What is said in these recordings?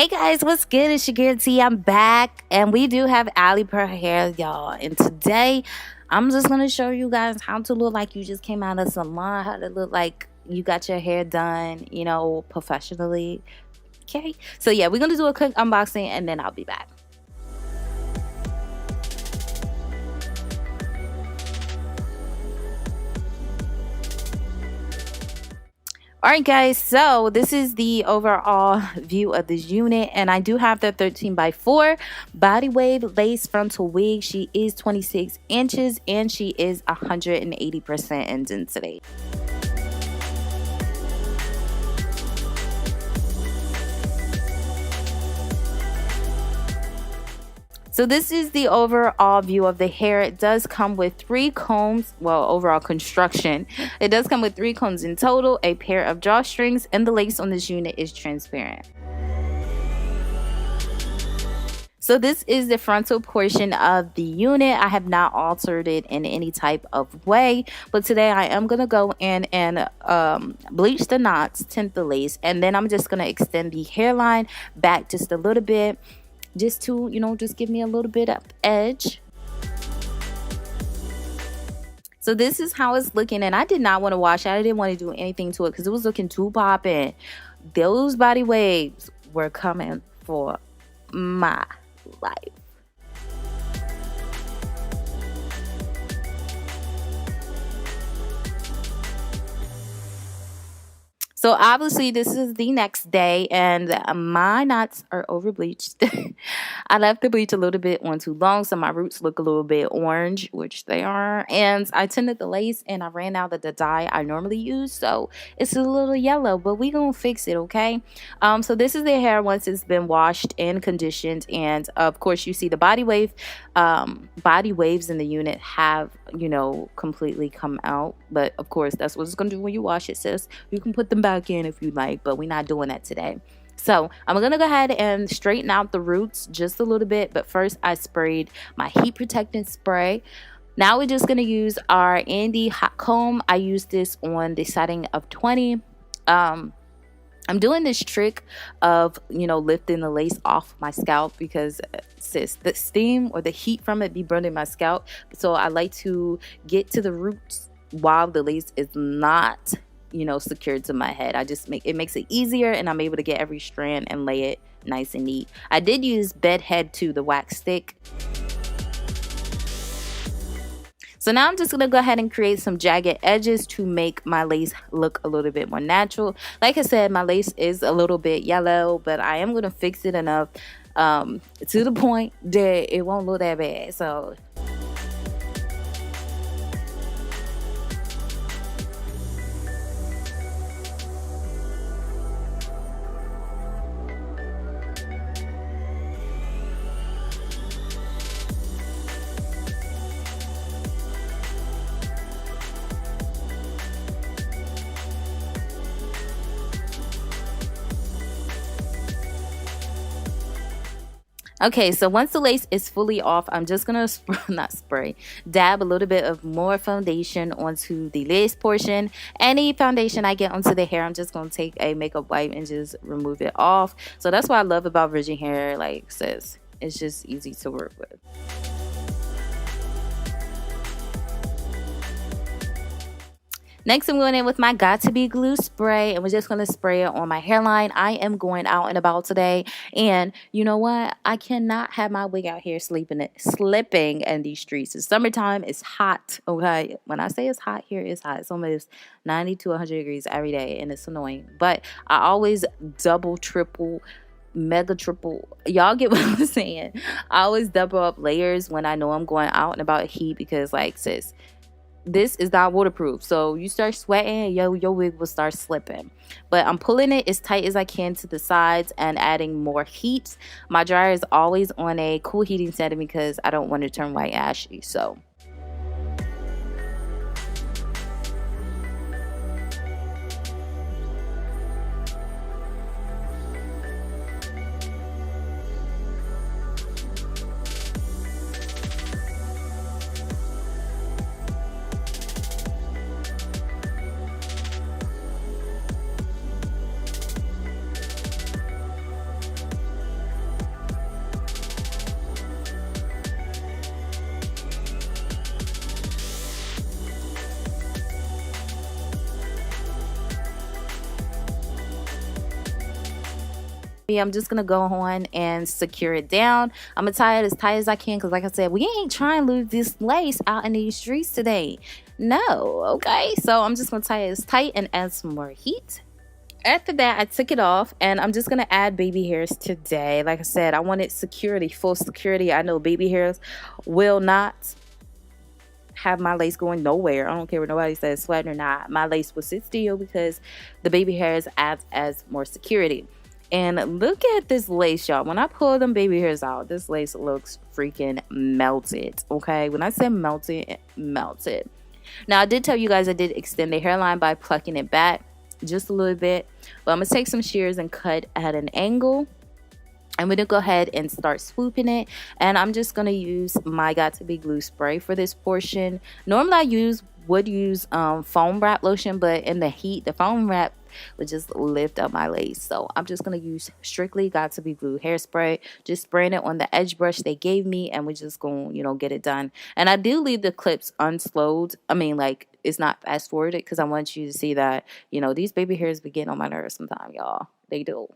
Hey guys, what's good? It's your girl T. I'm back, and we do have Alipearl hair, y'all. And today, I'm just gonna show you guys how to look like you just came out of salon, how to look like you got your hair done, professionally. Okay, so yeah, we're gonna do a quick unboxing, and then I'll be back. Alright guys, so this is the overall view of this unit, and I do have the 13x4 body wave lace frontal wig. She is 26 inches and she is 180% in density. So this is the overall view of the hair. It does come with 3 combs, well, overall construction. It does come with 3 combs in total, a pair of drawstrings, and the lace on this unit is transparent. So this is the frontal portion of the unit. I have not altered it in any type of way, but today I am going to go in and bleach the knots, tint the lace, and then I'm just going to extend the hairline back just a little bit. Just to, just give me a little bit of edge. So this is how it's looking, and I did not want to wash it. I didn't want to do anything to it because it was looking too popping. Those body waves were coming for my life. So obviously this is the next day, and my knots are over bleached. I left the bleach a little bit on too long, so my roots look a little bit orange, which they are. And I tinted the lace, and I ran out of the dye I normally use, so it's a little yellow, but we gonna fix it, okay? So this is the hair once it's been washed and conditioned, and of course you see the body waves in the unit have, completely come out. But of course that's what it's gonna do when you wash it, sis. You can put them back in if you like, but we're not doing that today. So I'm gonna go ahead and straighten out the roots just a little bit, but first I sprayed my heat protectant spray. Now we're just gonna use our Andy hot comb. I use this on the setting of 20. I'm doing this trick of lifting the lace off my scalp because sis, the steam or the heat from it be burning my scalp, so I like to get to the roots while the lace is not secured to my head. It makes it easier, and I'm able to get every strand and lay it nice and neat. I did use bedhead to the wax stick. So now I'm just gonna go ahead and create some jagged edges to make my lace look a little bit more natural. Like I said, my lace is a little bit yellow, but I am gonna fix it enough to the point that it won't look that bad. So okay, so once the lace is fully off, I'm just gonna dab a little bit of more foundation onto the lace portion. Any foundation I get onto the hair, I'm just gonna take a makeup wipe and just remove it off. So that's what I love about virgin hair, like sis, it's just easy to work with. Next, I'm going in with my Got To Be Glue spray, and we're just going to spray it on my hairline. I am going out and about today, and you know what? I cannot have my wig out here slipping in these streets. It's summertime. It's hot, okay? When I say it's hot here, it's hot. It's almost 90 to 100 degrees every day, and it's annoying. But I always double, triple, mega triple, y'all get what I'm saying. I always double up layers when I know I'm going out and about heat, because like sis, this is not waterproof, so you start sweating, your wig will start slipping. But I'm pulling it as tight as I can to the sides and adding more heat. My dryer is always on a cool heating setting because I don't want to turn white ashy. So I'm just gonna go on and secure it down. I'm gonna tie it as tight as I can because, like I said, we ain't trying to lose this lace out in these streets today. No, okay? So I'm just gonna tie it as tight and add some more heat. After that, I took it off, and I'm just gonna add baby hairs today. Like I said, I wanted security, full security. I know baby hairs will not have my lace going nowhere. I don't care what nobody says, sweating or not. My lace will sit still because the baby hairs adds as more security. And look at this lace, y'all. When I pull them baby hairs out, this lace looks freaking melted. Okay, when I say melted, melted. Now, I did tell you guys I did extend the hairline by plucking it back just a little bit, but I'm gonna take some shears and cut at an angle. I'm going to go ahead and start swooping it, and I'm just going to use my Got To Be glue spray for this portion. Normally I would use foam wrap lotion, but in the heat, the foam wrap would just lift up my lace. So I'm just going to use strictly Got To Be glue hairspray, just spraying it on the edge brush they gave me, and we're just going to, get it done. And I do leave the clips unslowed. I mean, like, it's not fast forwarded because I want you to see that, these baby hairs be getting on my nerves sometimes, y'all. They do.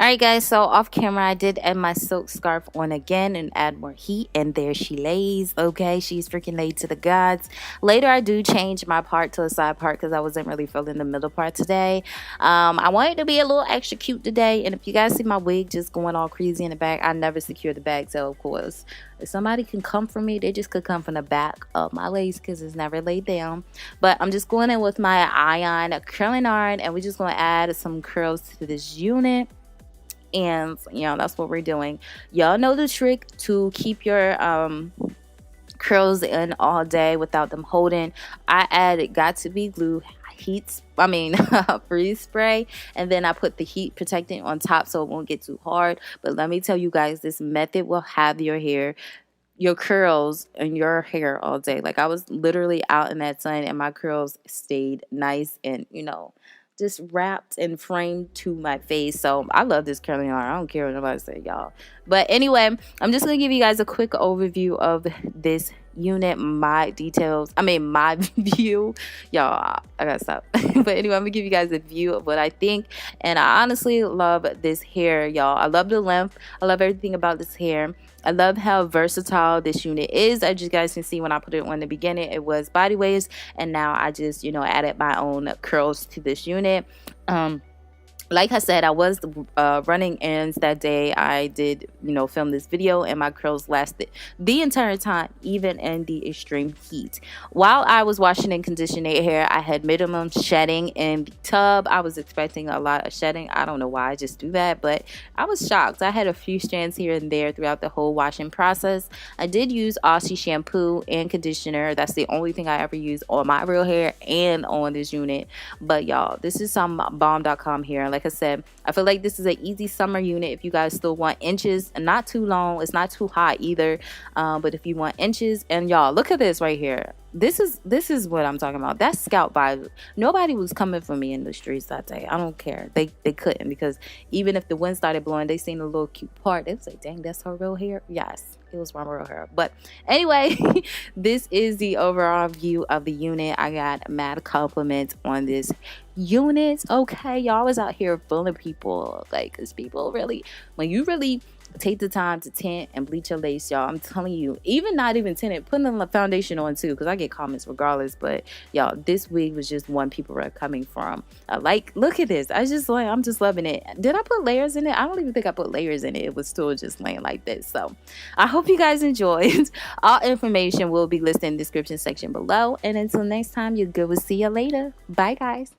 Alright guys, so off camera I did add my silk scarf on again and add more heat, and there she lays. Okay, she's freaking laid to the gods. Later I do change my part to a side part because I wasn't really feeling the middle part today. I wanted to be a little extra cute today, and if you guys see my wig just going all crazy in the back, I never secure the back, so of course if somebody can come from me, they just could come from the back of my lace because it's never laid down. But I'm just going in with my iron curling iron, and we're just going to add some curls to this unit. And that's what we're doing. Y'all know the trick to keep your curls in all day without them holding. I added Got To Be glue freeze spray, and then I put the heat protectant on top so it won't get too hard. But let me tell you guys, this method will have your curls and your hair all day. Like, I was literally out in that sun and my curls stayed nice and just wrapped and framed to my face. So I love this curling iron. I don't care what nobody say, y'all. But anyway, I'm just gonna give you guys a quick overview of this unit, my view. Y'all, I gotta stop. But anyway, I'm gonna give you guys a view of what I think, and I honestly love this hair, y'all. I love the length. I love everything about this hair. I love how versatile this unit is. As you guys can see, when I put it on the beginning, it was body waves, and now I just added my own curls to this unit. Like I said, I was running errands that day. I did, film this video, and my curls lasted the entire time, even in the extreme heat. While I was washing and conditioning hair, I had minimum shedding in the tub. I was expecting a lot of shedding. I don't know why I just do that, but I was shocked. I had a few strands here and there throughout the whole washing process. I did use Aussie shampoo and conditioner. That's the only thing I ever use on my real hair and on this unit. But y'all, this is some bomb.com hair. Like I said, I feel like this is an easy summer unit if you guys still want inches, and not too long. It's not too hot either, but if you want inches. And y'all, look at this right here. This is what I'm talking about. That's scalp vibe. Nobody was coming for me in the streets that day. I don't care. They couldn't, because even if the wind started blowing, they seen a little cute part. They was like, dang, that's her real hair. Yes, It was from real hair. But anyway, this is the overall view of the unit. I got mad compliments on this unit. Okay, y'all was out here fooling people. Like, because people really, when you really take the time to tint and bleach your lace, y'all, I'm telling you, even not even tinted, putting the foundation on too, because I get comments regardless. But y'all, this wig was just one people were coming from. Like, look at this. I'm just loving it. Did I put layers in it? I don't even think I put layers in it. It was still just laying like this. So I hope you guys enjoyed. All information will be listed in the description section below. And until next time, you're good. We'll see you later. Bye, guys.